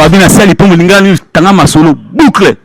Fabien Sali pour Lingani Tangama solo boucle.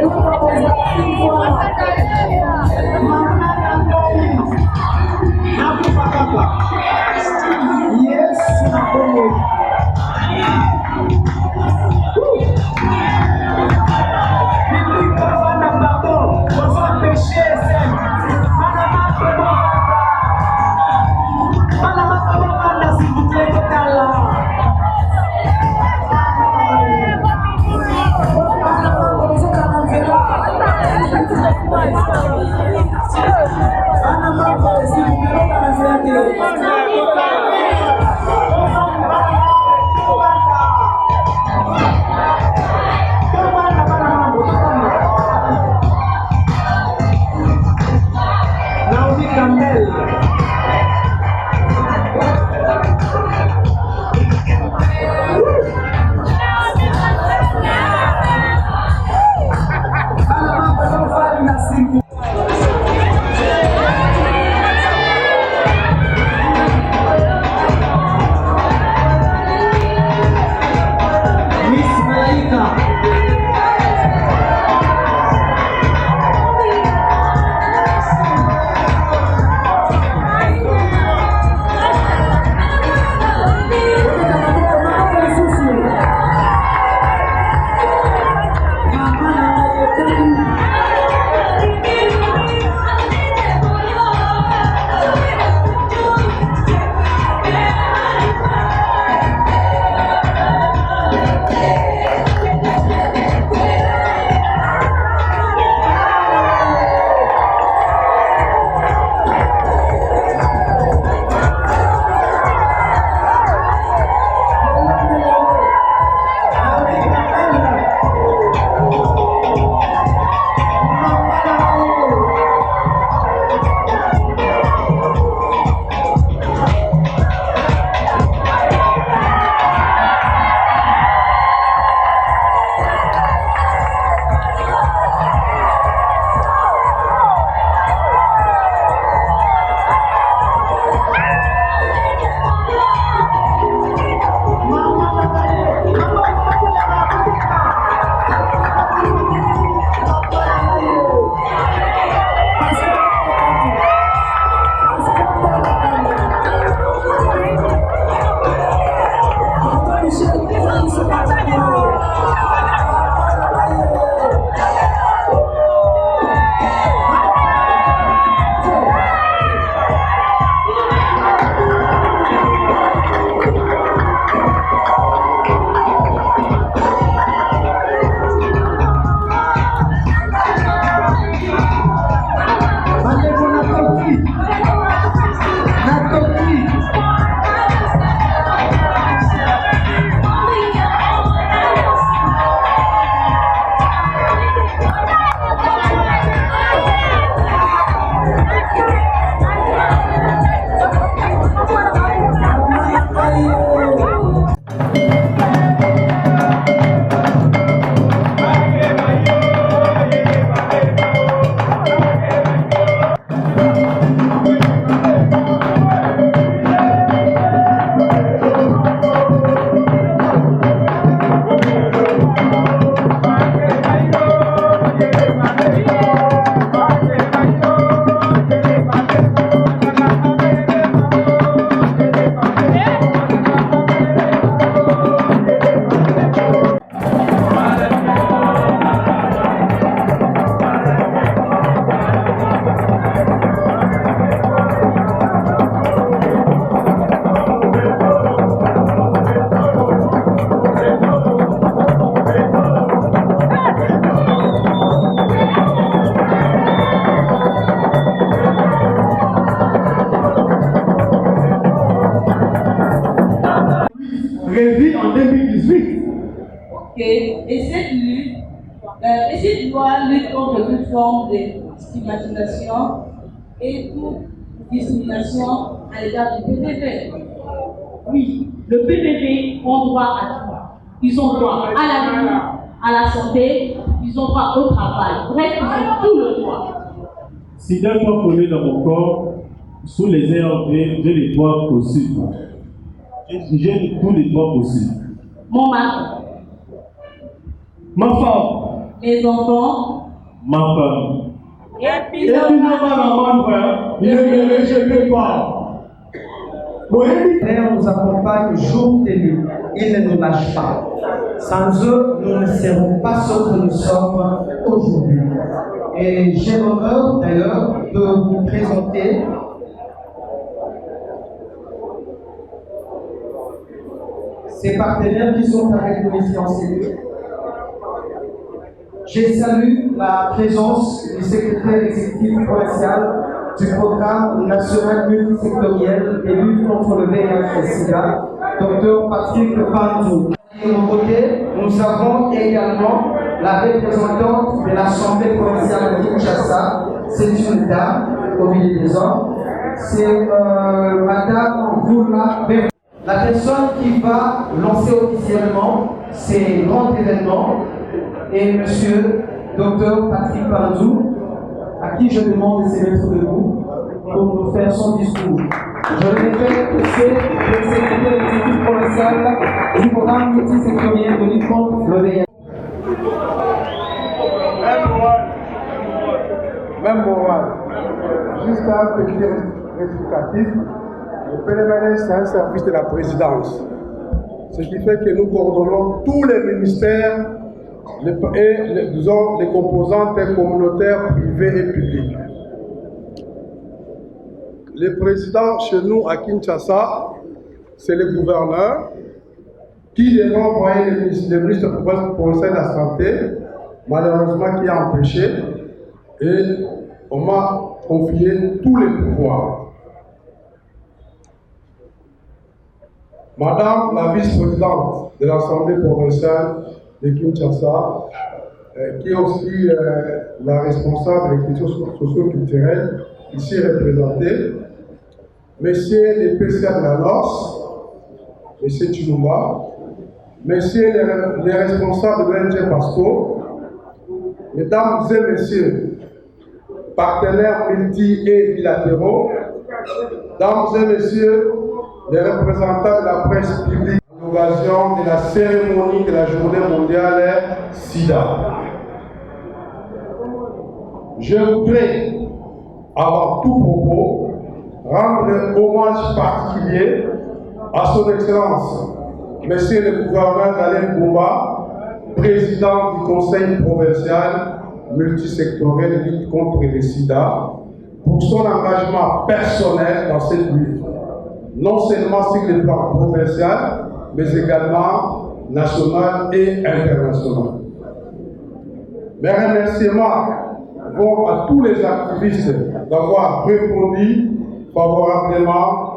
Gracias. Et cette loi lutte contre toute forme de stigmatisation et toute discrimination à l'égard du PPP. Oui, le PPP ont droit à tout. Ils ont droit à la vie, à la santé, ils ont droit au travail. Bref, ils ont tout le droit. Si d'un toit collé dans mon corps, sous les airs, j'ai les toits possibles. J'ai tous les toits possibles. Mon mari, Ma femme, mes enfants, ma femme. et puis Et puis, maman, frère, il ne je peux pas. Père nous accompagne jour et nuit. Il ne nous lâche pas. Sans eux, nous ne serons pas ce que nous sommes aujourd'hui. Et j'ai l'honneur d'ailleurs de vous présenter ces partenaires qui sont avec nous ici en cellule. Je salue la présence du secrétaire exécutif provincial du programme national multisectoriel de lutte contre le VIH et SIDA, Dr Patrick Pandou. De mon côté, nous avons également la représentante de l'Assemblée provinciale de Kinshasa. C'est une dame au milieu des hommes. C'est Madame Goula Bem. La personne qui va lancer officiellement ces grands événements est Monsieur Dr Patrick Pandou, à qui je demande de se mettre debout pour nous faire son discours. Je le répète, c'est le secrétaire exécutif provincial du programme multisectoriel de lutte contre le VIH. Même moral. Juste un petit rectificatif. Le PNMLS, c'est un service de la présidence. Ce qui fait que nous coordonnons tous les ministères et disons, les composantes communautaires, privées et publiques. Les présidents chez nous à Kinshasa, c'est le gouverneur qui devait envoyer le ministre provincial de la Santé, malheureusement qui a empêché, et on m'a confié tous les pouvoirs. Madame la vice-présidente de l'Assemblée provinciale de Kinshasa, qui est aussi la responsable des questions socio-culturelles, ici représentée, Messieurs les PCA de la NOS, Monsieur Chilumba, Messieurs les responsables de l'ONG PASCO, Mesdames et Messieurs, partenaires multi et bilatéraux, Dames et Messieurs, les représentants de la presse publique, à l'occasion de la cérémonie de la Journée mondiale SIDA. Je voudrais, avant tout propos, rendre hommage particulier à son Excellence, Monsieur le gouverneur Daniel Goumba, président du Conseil provincial multisectoriel de lutte contre le SIDA, pour son engagement personnel dans cette lutte, non seulement sur le plan provincial, mais également national et international. Mes remerciements vont à tous les activistes d'avoir répondu favorablement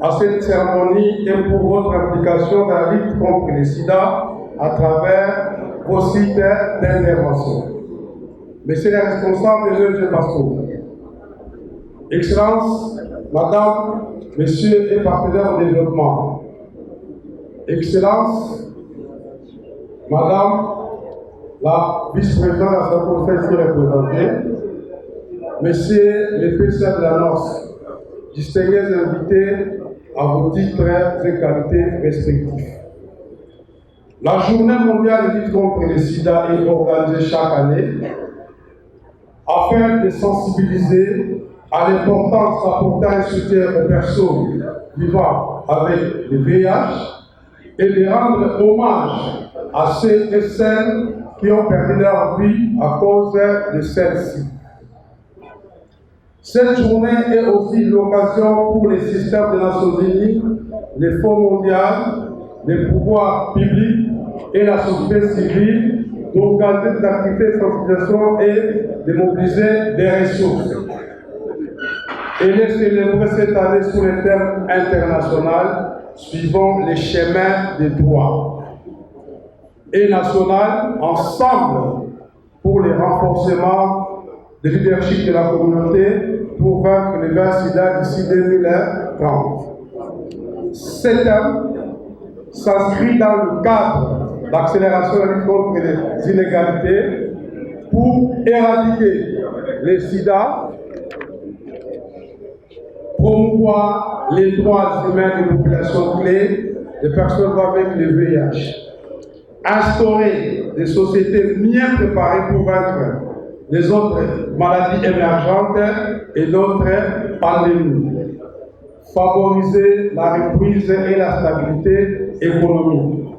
à cette cérémonie et pour votre implication dans la lutte contre le SIDA à travers vos sites d'intervention. Messieurs les responsables de l'ONG PASCO, Excellences, Madame, Messieurs et partenaires au développement, Excellences, Madame la vice-présidente de l'Assemblée ici représentée, Messieurs les PCA de la NOS, distingués invités à vos titres et qualités respectifs. La Journée mondiale de lutte contre le SIDA est organisée chaque année afin de sensibiliser à l'importance d'apporter un soutien aux personnes vivant avec le VIH et de rendre hommage à ceux et celles qui ont perdu leur vie à cause de celle-ci. Cette journée est aussi l'occasion pour les systèmes des Nations Unies, les fonds mondiaux, les pouvoirs publics et la société civile d'organiser des activités de sensibilisation et de mobiliser des ressources. Elle est célébrée cette année sous le thème international suivant les chemins des droits. et nationale ensemble pour le renforcement du leadership de la communauté pour vaincre le VIH/SIDA d'ici 2030. Cet thème s'inscrit dans le cadre d'accélération de la lutte contre les inégalités pour éradiquer le sida, promouvoir les droits humains des populations clés, des personnes avec le VIH, instaurer des sociétés mieux préparées pour vaincre les autres maladies émergentes et d'autres pandémies, favoriser la reprise et la stabilité économique.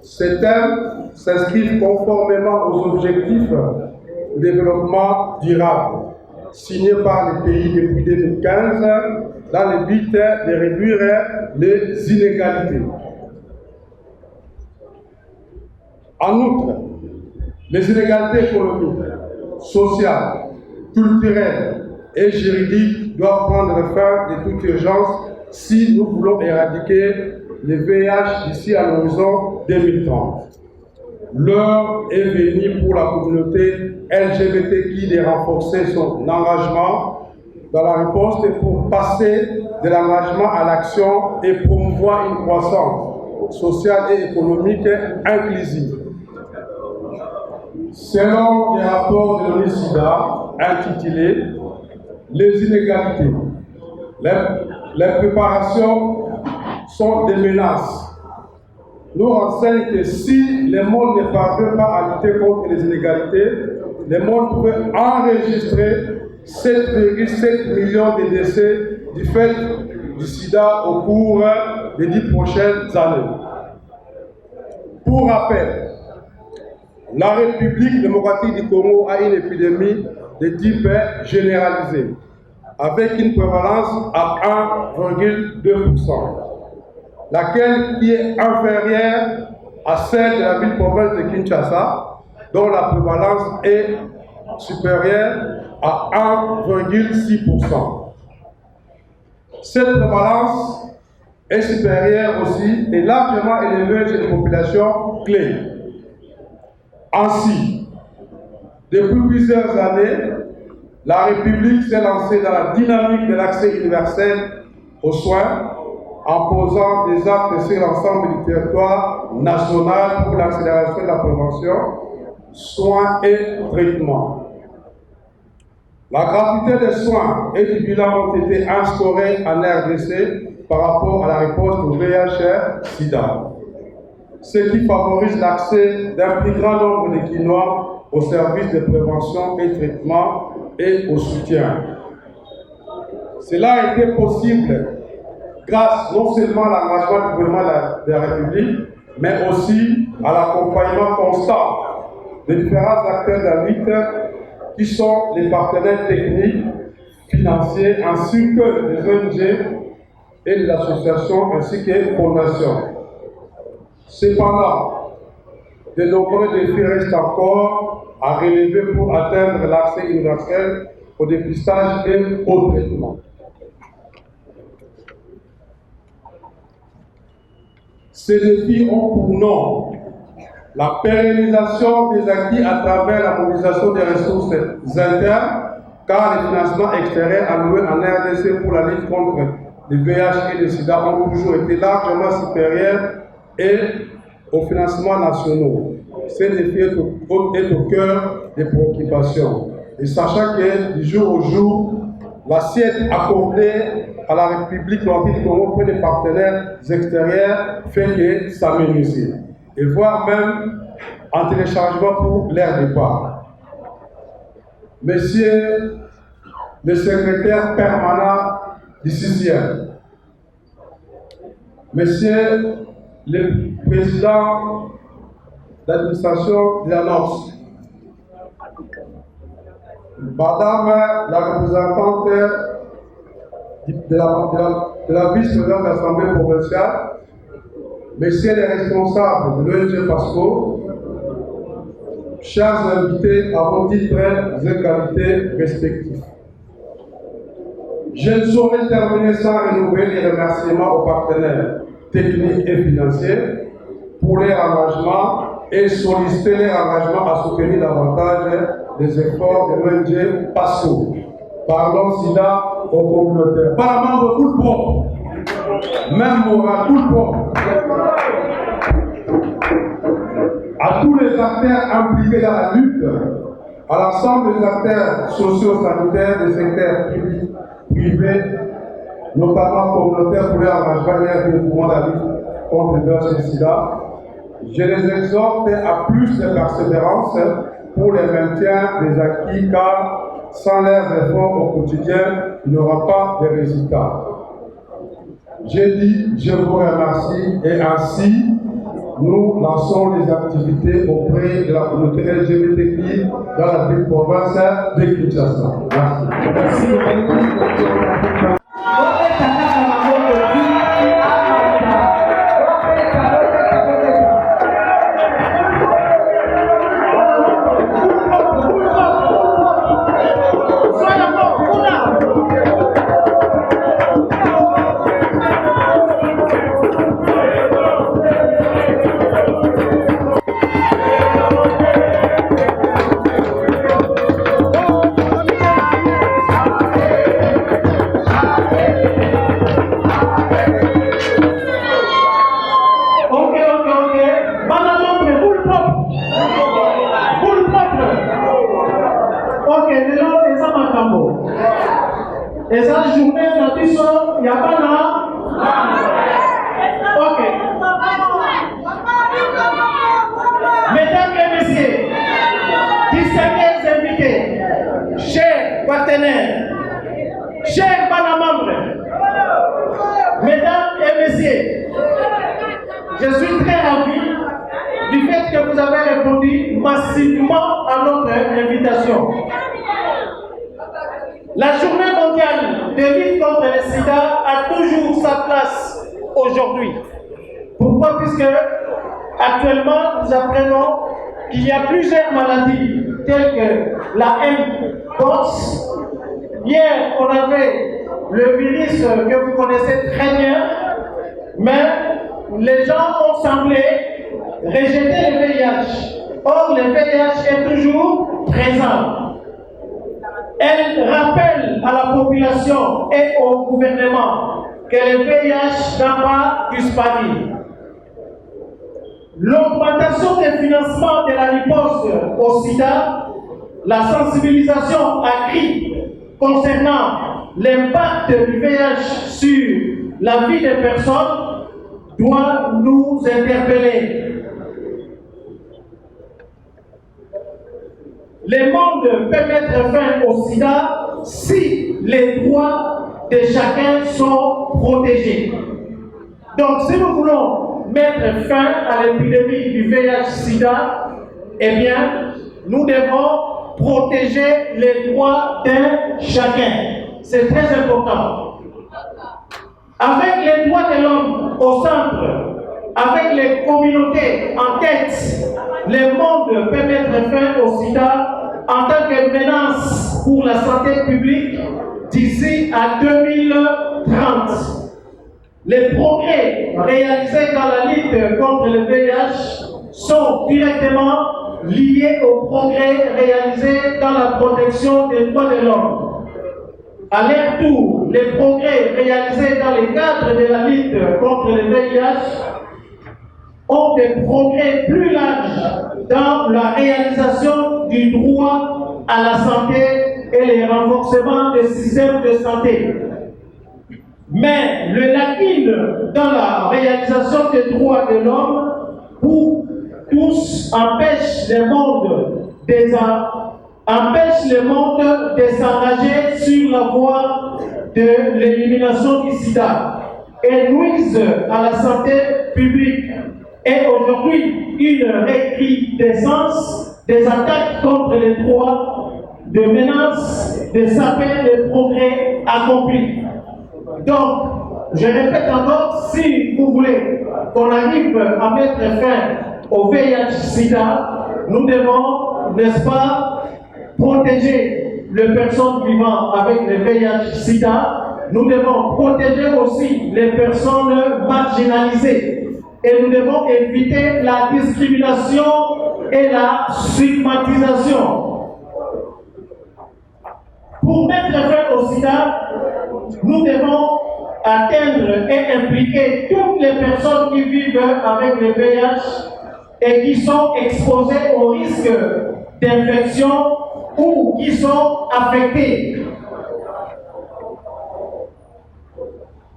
Ces thèmes s'inscrivent conformément aux objectifs de développement durable signés par les pays depuis 2015 dans le but de réduire les inégalités. En outre, les inégalités économiques, sociales, culturelles et juridiques doivent prendre fin de toute urgence si nous voulons éradiquer le VIH d'ici à l'horizon 2030. L'heure est venue pour la communauté LGBTQI de renforcer son engagement dans la riposte pour passer de l'engagement à l'action et promouvoir une croissance sociale et économique inclusive. Selon les rapports de l'ONU-SIDA intitulés « Les inégalités, les préparations sont des menaces », nous renseigne que si le monde ne parvient pas à lutter contre les inégalités, le monde peut enregistrer 7,7 millions de décès du fait du sida au cours des 10 prochaines années. Pour rappel, la République démocratique du Congo a une épidémie de type généralisé, avec une prévalence à 1,2%, laquelle qui est inférieure à celle de la ville-province de Kinshasa, dont la prévalence est supérieure à 1,6%. Cette prévalence est supérieure aussi et largement élevée chez les populations clés. Ainsi, depuis plusieurs années, la République s'est lancée dans la dynamique de l'accès universel aux soins en posant des actes sur l'ensemble du territoire national pour l'accélération de la prévention, soins et traitements. La gratuité des soins et du bilan ont été instaurés en RDC par rapport à la réponse au VIH/SIDA, ce qui favorise l'accès d'un plus grand nombre de Quinois aux services de prévention et traitement et au soutien. Cela a été possible grâce non seulement à l'engagement du gouvernement de la République, mais aussi à l'accompagnement constant des différents acteurs de la lutte qui sont les partenaires techniques, financiers, ainsi que les ONG et les associations, ainsi que les fondations. Cependant, de nombreux défis restent encore à relever pour atteindre l'accès universel au dépistage et au traitement. Ces défis ont pour nom la pérennisation des acquis à travers la mobilisation des ressources internes, car les financements extérieurs alloués en RDC pour la lutte contre le VIH et le sida ont toujours été largement supérieurs aux financements nationaux. Ce défi est au cœur des préoccupations. Et sachant que du jour au jour, l'assiette accordée à la République du Congo pour les partenaires extérieurs fait que s'amenuiser, et voire même en téléchargement pour leur départ. Monsieur le secrétaire permanent du 6e, Monsieur le président d'administration de l'annonce, Madame la représentante de la vice-présidente de l'Assemblée provinciale, Messieurs les responsables de l'ONG PASCO, chers invités à vos titres et qualités respectifs. Je ne saurais terminer sans renouveler les remerciements aux partenaires techniques et financiers pour pour leur engagement et solliciter leur engagement à soutenir davantage les efforts de l'ONG PASCO. Parlons SIDA aux communautaires. Pas membre tout le propre, même moral tout le propre. À tous les acteurs impliqués dans la lutte, à l'ensemble des acteurs socio-sanitaires des secteurs publics, privés, notamment communautaires pour leur engagement et leur dévouement à la lutte contre le virus et le sida, je les exhorte à plus de persévérance pour le maintien des acquis, car sans leurs efforts au quotidien, il n'y aura pas de résultats. J'ai dit, je vous remercie, et ainsi, nous lançons les activités auprès de la communauté LGBTQI dans la ville province de Kinshasa. Merci. Et ça, journée, il n'y a pas là. Ok. Mesdames et messieurs, distingués invités, chers partenaires, chers membres, mesdames et messieurs, je suis très ravi du fait que vous avez répondu massivement à notre invitation. La journée mondiale de lutte contre le sida a toujours sa place aujourd'hui. Pourquoi? Puisque actuellement nous apprenons qu'il y a plusieurs maladies telles que la Mpox. Hier on avait le virus que vous connaissez très bien, mais les gens ont semblé rejeter le VIH. Or le VIH est toujours présent. Elle rappelle à la population et au gouvernement que le VIH n'a pas disparu. L'augmentation des financements de la riposte au sida, la sensibilisation accrue concernant l'impact du VIH sur la vie des personnes doit nous interpeller. Le monde peut mettre fin au sida si les droits de chacun sont protégés. Donc, si nous voulons mettre fin à l'épidémie du VIH-Sida, eh bien, nous devons protéger les droits de chacun. C'est très important. Avec les droits de l'homme au centre, avec les communautés en tête, le monde peut mettre fin au sida en tant que menace pour la santé publique d'ici à 2030. Les progrès réalisés dans la lutte contre le VIH sont directement liés aux progrès réalisés dans la protection des droits de l'homme. À leur tour, les progrès réalisés dans le cadre de la lutte contre le VIH ont des progrès plus larges dans la réalisation du droit à la santé et le renforcement des systèmes de santé. Mais le lacune dans la réalisation des droits de l'homme pour tous empêche le monde de s'engager sur la voie de l'élimination du sida et nuisent à la santé publique. Et aujourd'hui, une recrudescence des attaques contre les droits, de menaces, de saper les progrès accomplis. Donc, je répète encore, si vous voulez qu'on arrive à mettre fin au VIH-Sida, nous devons, n'est-ce pas, protéger les personnes vivant avec le VIH-Sida. Nous devons protéger aussi les personnes marginalisées. et nous devons éviter la discrimination et la stigmatisation. Pour mettre fin au sida, nous devons atteindre et impliquer toutes les personnes qui vivent avec le VIH et qui sont exposées au risque d'infection ou qui sont affectées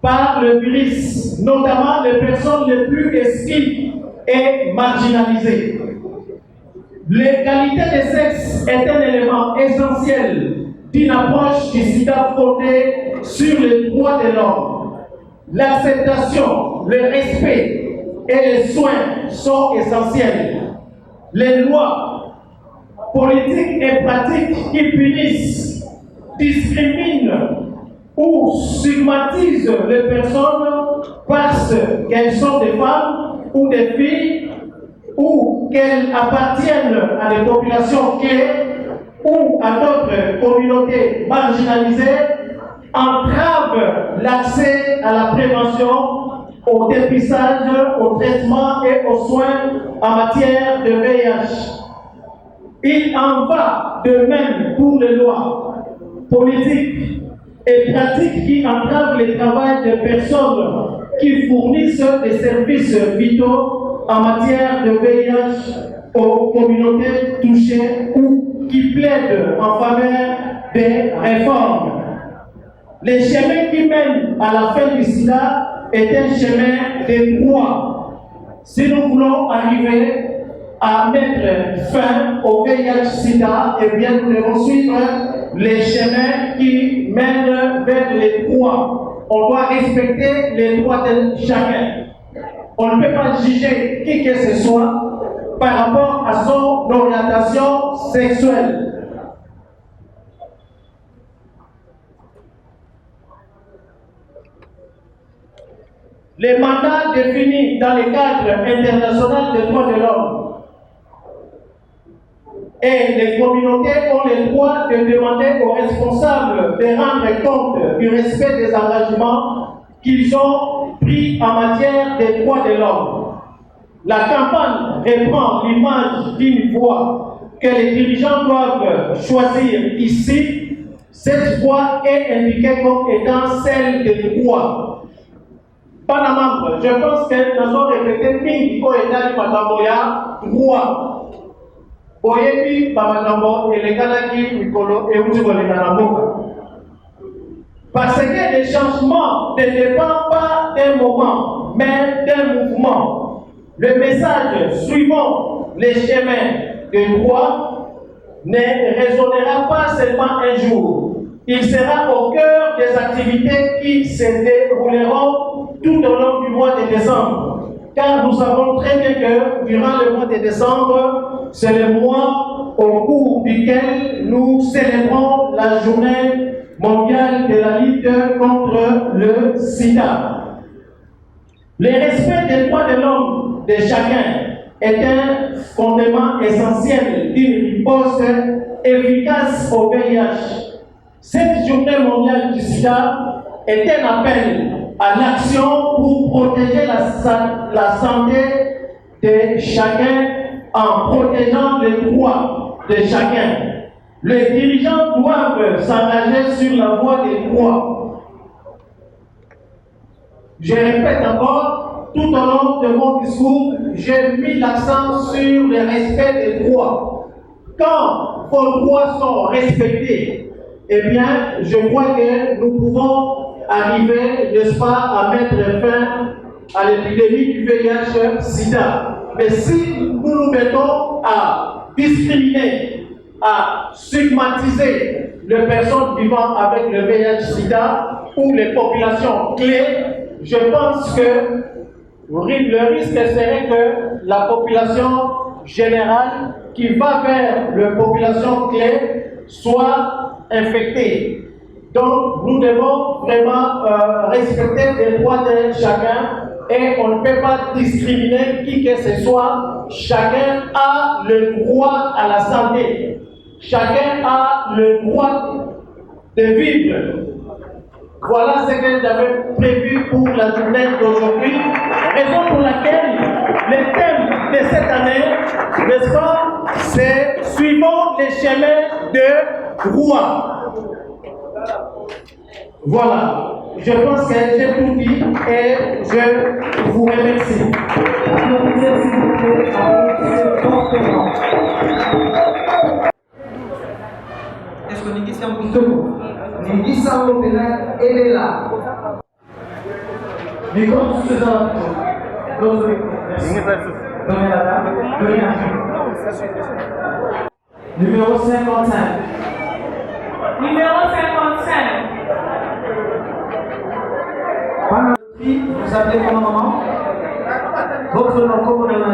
par le virus, notamment les personnes les plus exclues et marginalisées. L'égalité des sexes est un élément essentiel d'une approche du sida fondée sur les droits de l'homme. L'acceptation, le respect et les soins sont essentiels. Les lois, politiques et pratiques qui punissent, discriminent ou stigmatisent les personnes parce qu'elles sont des femmes ou des filles ou qu'elles appartiennent à des populations clés ou à d'autres communautés marginalisées entravent l'accès à la prévention, au dépistage, au traitement et aux soins en matière de VIH. Il en va de même pour les lois politiques et pratiques qui entravent le travail des personnes qui fournissent des services vitaux en matière de VIH aux communautés touchées ou qui plaident en faveur des réformes. Le chemin qui mène à la fin du sida est un chemin de droit. Si nous voulons arriver à mettre fin au VIH-Sida, eh bien nous devons suivre les chemins qui mènent vers les droits. On doit respecter les droits de chacun. On ne peut pas juger qui que ce soit par rapport à son orientation sexuelle. Les mandats définis dans le cadre international des droits de l'homme et les communautés ont le droit de demander aux responsables de rendre compte du respect des engagements qu'ils ont pris en matière des droits de l'homme. La campagne reprend l'image d'une voie que les dirigeants doivent choisir ici. Cette voie est indiquée comme étant celle des droits. Panama, je pense que nous avons répété Mingi au état du Matamboya, droit. Oyebi, Bamatambo, et les Kanaki, Mikolo, et Ujibo, les Kanamoka. Parce que les changements ne dépendent pas d'un moment, mais d'un mouvement. Le message suivant les chemins de droit ne résonnera pas seulement un jour. Il sera au cœur des activités qui se dérouleront tout au long du mois de décembre. Car nous savons très bien que durant le mois de décembre, c'est le mois au cours duquel nous célébrons la journée mondiale de la lutte contre le sida. Le respect des droits de l'homme de chacun est un fondement essentiel d'une riposte efficace au VIH. Cette journée mondiale du sida est un appel à l'action pour protéger la santé de chacun en protégeant les droits de chacun. Les dirigeants doivent s'engager sur la voie des droits. Je répète encore, tout au long de mon discours, j'ai mis l'accent sur le respect des droits. Quand vos droits sont respectés, eh bien, je crois que nous pouvons arriver, n'est-ce pas, à mettre fin à l'épidémie du VIH-Sida. Mais si nous nous mettons à discriminer, à stigmatiser les personnes vivant avec le VIH-Sida ou les populations clés, je pense que le risque serait que la population générale qui va vers la population clé soit infectée. Donc, nous devons vraiment respecter les droits de chacun et on ne peut pas discriminer qui que ce soit. Chacun a le droit à la santé. Chacun a le droit de vivre. Voilà ce que j'avais prévu pour la journée d'aujourd'hui. Raison pour laquelle le thème de cette année, n'est-ce pas, c'est suivant les chemins de Rouen. Voilà, je pense que j'ai tout dit et je vous remercie. Est-ce que Nigisa Moutou, Nigisa Mopena, elle est là. Micro, c'est ça. Donnez la dame. Numéro 55. Numéro 55. Vous appelez comment maman? Votre nom, comment on a?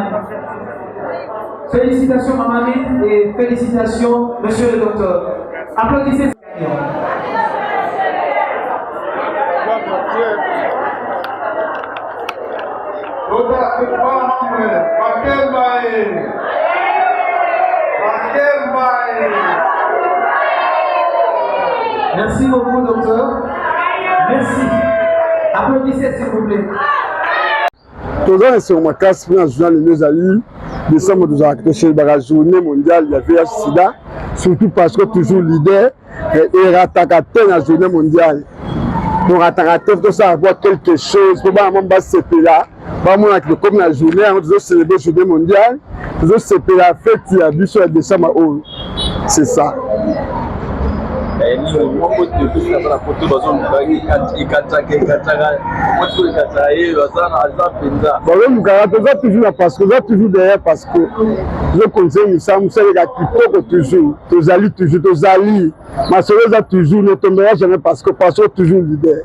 Félicitations maman et félicitations monsieur le docteur. Applaudissez ces gagnants. Merci beaucoup docteur. Merci. Applaudissez s'il vous plaît. Tozana sur ma casse pour un journal les amis décembre nous a accroché la journée mondiale de VIH/SIDA surtout parce que toujours leader et rattaquer la journée mondiale pour rattaquer tout ça avoir quelque chose pour pas même passer là pas mon comme la journée on doit célébrer la journée mondiale on doit célébrer la fête il y a sur décembre c'est ça. Toujours là parce que là toujours derrière parce que je conseille nous ça nous c'est les toujours tos alliés ma soeur toujours ne tombera jamais parce que toujours leader.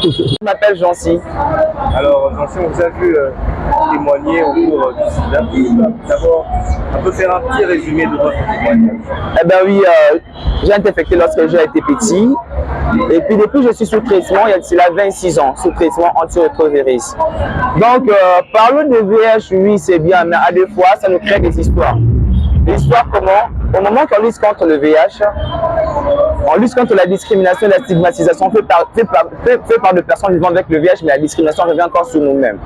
Je m'appelle Jancy. Alors Jancy, on vous a vu témoigner au cours du SIDA. D'abord, on peut faire un petit résumé de votre témoignage. Eh bien oui, j'ai été infecté lorsque j'ai été petit. Et puis depuis, je suis sous traitement, il y a 26 ans, sous traitement antirétrovirus. Donc, parler de VIH, oui, c'est bien, mais à des fois, ça nous crée des histoires. L'histoire comment? Au moment qu'on lutte contre le VIH, on lutte contre la discrimination et la stigmatisation fait par des personnes vivant avec le VIH, mais la discrimination revient encore sur nous-mêmes.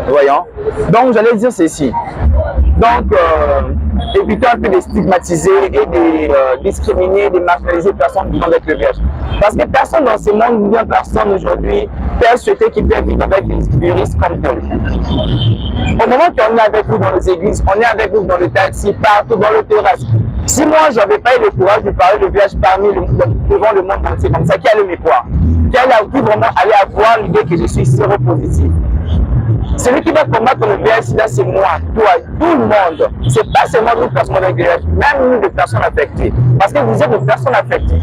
Voyons. Donc, j'allais dire ceci. Donc, éviter un peu de stigmatiser et de discriminer, de marginaliser les personnes vivant avec le VIH. Parce que personne dans ce monde, bien personne aujourd'hui, peut souhaiter qu'il puisse vivre avec le virus comme tel. Au moment qu'on est avec vous dans les églises, on est avec vous dans le taxi, partout dans le terrasse. Si moi, je n'avais pas eu le courage de parler de VIH devant le monde entier, comme ça, qui allait me croire? Qui vraiment allait avoir l'idée que je suis séropositif? Celui qui va combattre le VIH, c'est moi, toi, tout le monde. Ce n'est pas seulement une personne avec le VIH, même nous, des personnes affectées. Parce que vous êtes des personnes affectées.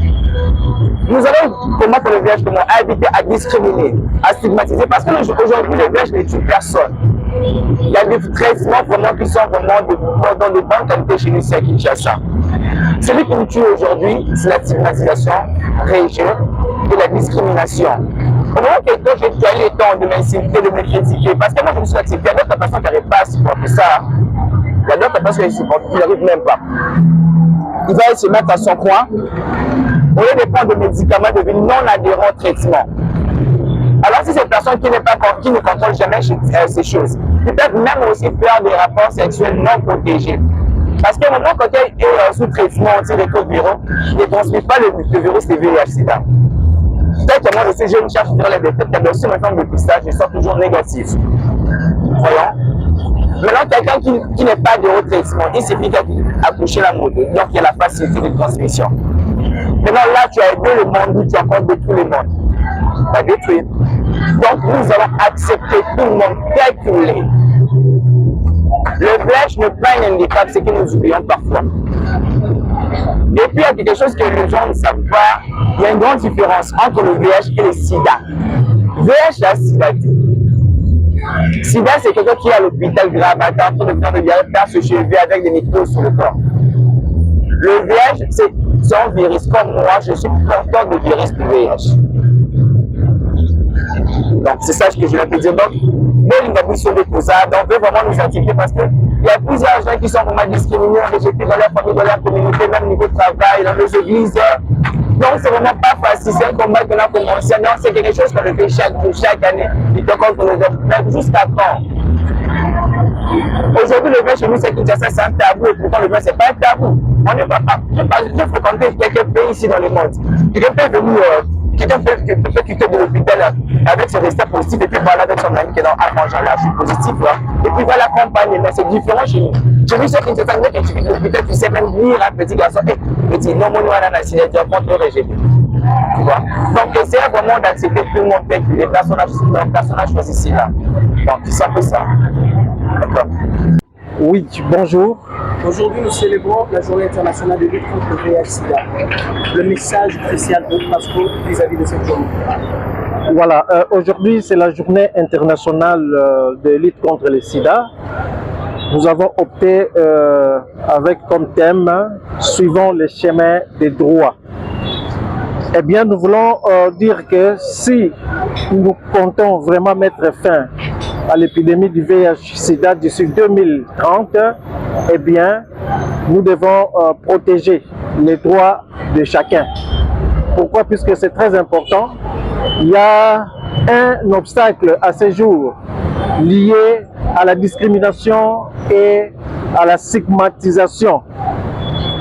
Nous allons combattre le VIH comment? À éviter à discriminer, à stigmatiser. Parce qu'aujourd'hui, le VIH ne tue personne. Il y a des traitements vraiment qui sont vraiment dans de bonnes qualités chez nous ici à Kinshasa. Celui qui nous tue aujourd'hui, c'est la stigmatisation religieuse et la discrimination. Au moment que j'ai eu le temps de m'insulter, de me critiquer, parce que moi je me suis accepté, il y a d'autres personnes qui n'arrivent pas à supporter ça. Il y a d'autres personnes qui n'arrivent même pas. Il va se mettre à son coin, au lieu de prendre des médicaments, devenir non adhérent au traitement. Alors si ces personnes qui ne contrôlent jamais ces choses, ils peuvent même aussi faire des rapports sexuels non protégés. Parce qu'au moment quand elle est sous traitement antirétroviraux, il ne transmet pas le virus de VIH/SIDA. Peut-être que moi aussi je me cherche dans les défaites, il y a aussi une forme de pistage, je sors toujours négatif. Voyons. Maintenant, quelqu'un qui n'est pas de haut traitement, il suffit d'accoucher la moto, donc il y a la facilité de transmission. Maintenant là, tu as aidé le monde, tu as encore détruit le monde. Tu as détruit. Donc nous allons accepter tout le monde tel qu'il est. Le VIH n'est pas un handicap, c'est que nous oublions parfois. Et puis il y a quelque chose que les gens ne savent pas, il y a une grande différence entre le VIH et le SIDA. VIH, c'est SIDA. SIDA, c'est quelqu'un qui est à l'hôpital grave, en train de faire des perdre ce cheveu avec des microbes sur le corps. Le VIH, c'est un virus comme moi, je suis porteur de virus du VIH. Donc c'est ça que je vais te dire. Donc, nous avons sauvé pour ça. Donc, on veut vraiment nous identifier parce qu'il y a plusieurs gens qui sont vraiment discriminés, rejetés dans leur famille, dans leur communauté, même au niveau de travail, dans les églises. Donc c'est vraiment pas facile, c'est un combat qu'on a commencé. Non, c'est quelque chose qu'on fait chaque jour, chaque année, lutter contre le VIH. Mais jusqu'à quand? Aujourd'hui, le VIH chez nous, c'est Kinshasa, c'est un tabou, et pourtant le VIH, c'est pas un tabou. On ne va pas. Je fréquenté quelques pays ici dans le monde. Quelqu'un peut venir, quelqu'un peut quitter de l'hôpital avec ses résultats positifs et puis voilà avec son ami qui est dans Archange, là, je suis positif, là. Et puis voilà l'accompagner, mais c'est différent chez nous. Chez nous, c'est Kinshasa, quand tu quittes l'hôpital, tu sais même dire à un petit garçon, hé, petit, non, mon nom à la signature, tu vas prendre le régime. Tu vois? Donc, essayer vraiment d'accepter tout le monde tel que les personnages choisis ici, là. Donc, c'est un peu ça. D'accord. Oui, bonjour. Aujourd'hui, nous célébrons la journée internationale de lutte contre le VIH-Sida. Le message crucial pour Pasco vis-à-vis de cette journée. Voilà, aujourd'hui c'est la journée internationale de lutte contre le sida. Nous avons opté avec comme thème suivant le chemin des droits. Eh bien, nous voulons dire que si nous comptons vraiment mettre fin à l'épidémie du VIH-Sida d'ici 2030, eh bien, nous devons protéger les droits de chacun. Pourquoi? Puisque c'est très important. Il y a un obstacle à ce jour lié à la discrimination et à la stigmatisation.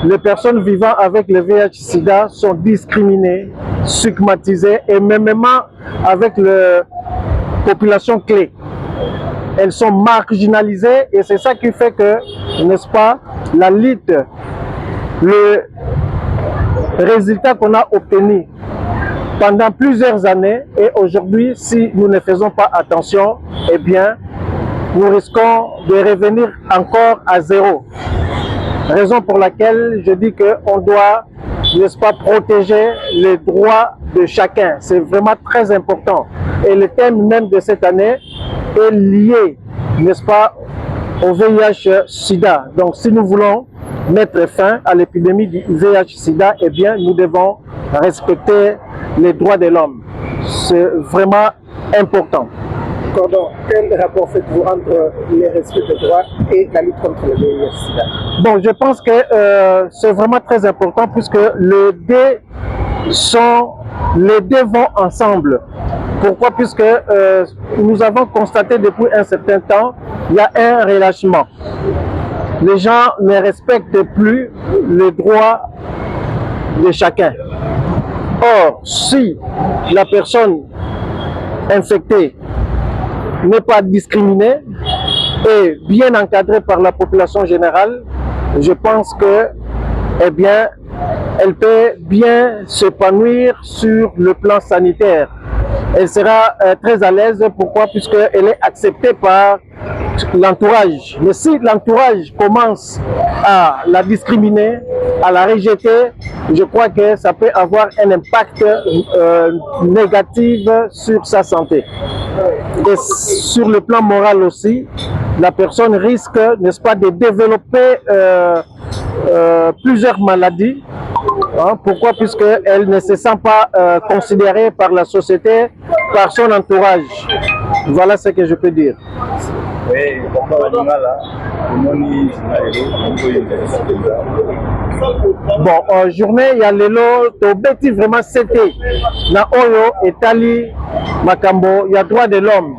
Les personnes vivant avec le VIH-Sida sont discriminées, stigmatisées et même avec la population clé. Elles sont marginalisées et c'est ça qui fait que, n'est-ce pas, la lutte, le résultat qu'on a obtenu pendant plusieurs années et aujourd'hui, si nous ne faisons pas attention, eh bien, nous risquons de revenir encore à zéro. Raison pour laquelle je dis qu'on doit, n'est-ce pas, protéger les droits de chacun. C'est vraiment très important. Et le thème même de cette année est lié, n'est-ce pas, au VIH-Sida. Donc, si nous voulons mettre fin à l'épidémie du VIH-Sida, eh bien, nous devons respecter les droits de l'homme. C'est vraiment important. Cordon, quel rapport faites-vous entre les respects des droits et la lutte contre le VIH-Sida? Bon, je pense que c'est vraiment très important puisque les deux vont ensemble. Pourquoi? Puisque nous avons constaté depuis un certain temps, il y a un relâchement. Les gens ne respectent plus les droits de chacun. Or, si la personne infectée n'est pas discriminée et bien encadrée par la population générale, je pense que, eh bien, elle peut bien s'épanouir sur le plan sanitaire. Elle sera très à l'aise. Pourquoi? Puisqu'elle est acceptée par l'entourage. Mais si l'entourage commence à la discriminer, à la rejeter, je crois que ça peut avoir un impact négatif sur sa santé. Et sur le plan moral aussi, la personne risque, n'est-ce pas, de développer plusieurs maladies. Hein, pourquoi? Puisqu'elle ne se sent pas considérée par la société, par son entourage. Voilà ce que je peux dire. Oui, bon, journée, il y a lelo, tobeti vraiment c'était. Na oyo, etali, makambo, il y a droits de l'homme,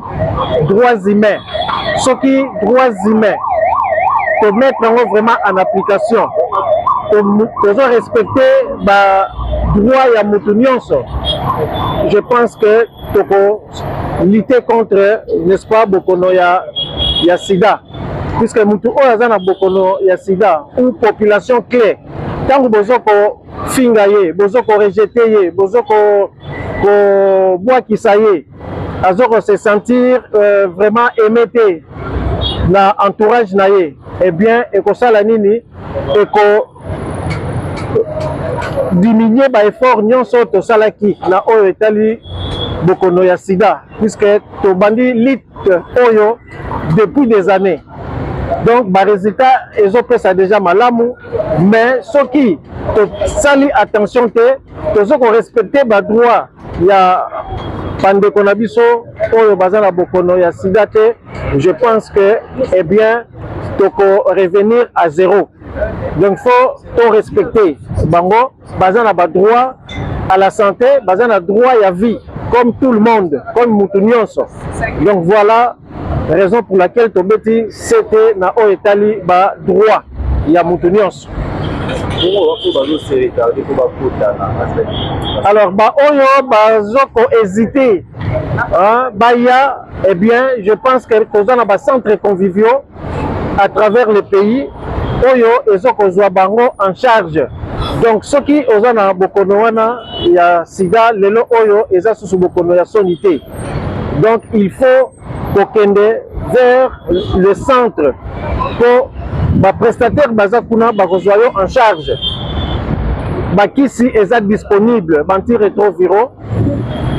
droits humains. Ce qui, droits humains, pour mettre vraiment en application. Pour respecter les droits et la je pense que pour lutter contre, n'est-ce pas, Bokono ya sida. Puisque Moutou Oyazana Bokono ya sida, ou population clé, tant que Bozoko fingaye, Bozoko rejeté, Bozoko bois qui ça y est, Azoko se sentir vraiment émetté dans l'entourage naye, eh bien, et que ça la nini, et que diminuer par effort nyonso to salaki na oyo etali bokono ya sida puisque to bandi lit oyo depuis des années. Donc ba résultat ezopesa déjà malamu mais soki to sali attention te tozoko respecter ba droit ya bandeko na biso oyo baza na bokono ya sida te, je pense que eh bien toko revenir à zéro. Donc il faut respecter bango, basé na ba droit à la santé, ils ont droit à la vie, comme tout le monde, comme Moutounions. Donc voilà la raison pour laquelle Tobeti, c'était na Oetali, droit, il y a Moutounions. Alors, Oyo, hésité. Eh bien, je pense que nous avons des centres conviviaux à travers le pays. Oyo, ils ont en charge. Donc, ceux qui ont un Bokonoana, il y a Sida, Lelo Oyo, ils ont sous Bokonoya sonité. Donc, il faut qu'on vers le centre pour les prestataires Bazakuna Bakozoyo en charge. Bakisi est disponible, anti-rétroviro,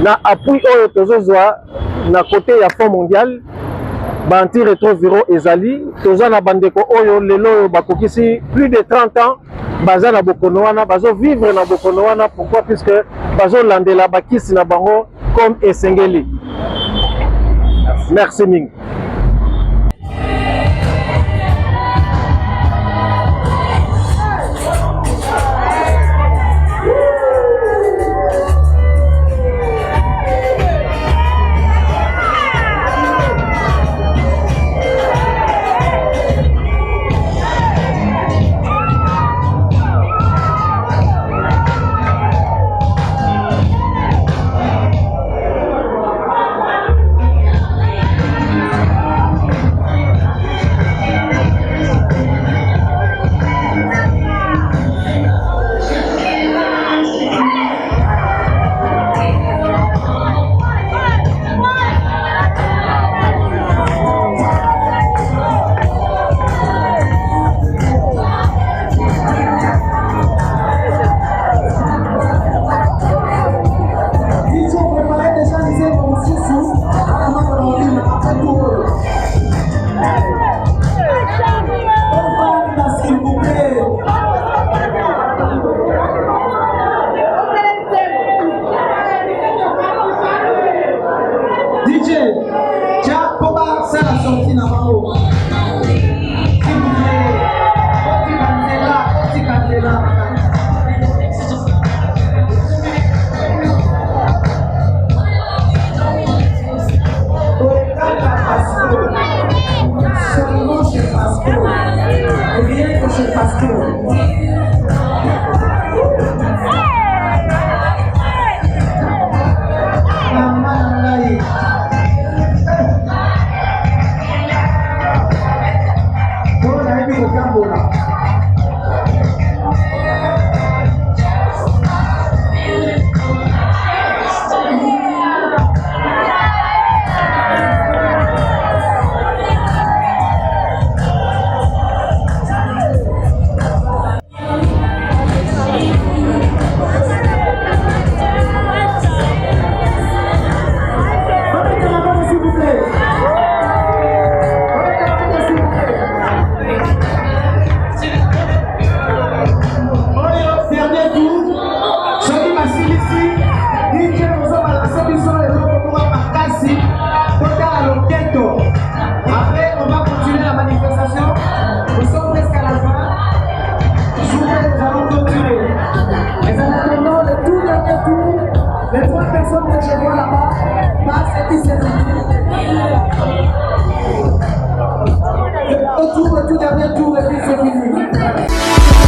na appui Oyo Tozozoa, na côté ya Fonds mondial, anti-rétroviro ezali, Tozana Bandeko Oyo, Lelo Bakokisi, plus de 30 ans, Bazana Bokonoana, Bazo vivre na Bokonoana, pourquoi? Puisque Bazo Landela Bakisi na Bango comme Esengeli. Merci Ming.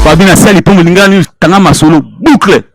Babina Sali pour Mulingani Tanga Masolo boucle.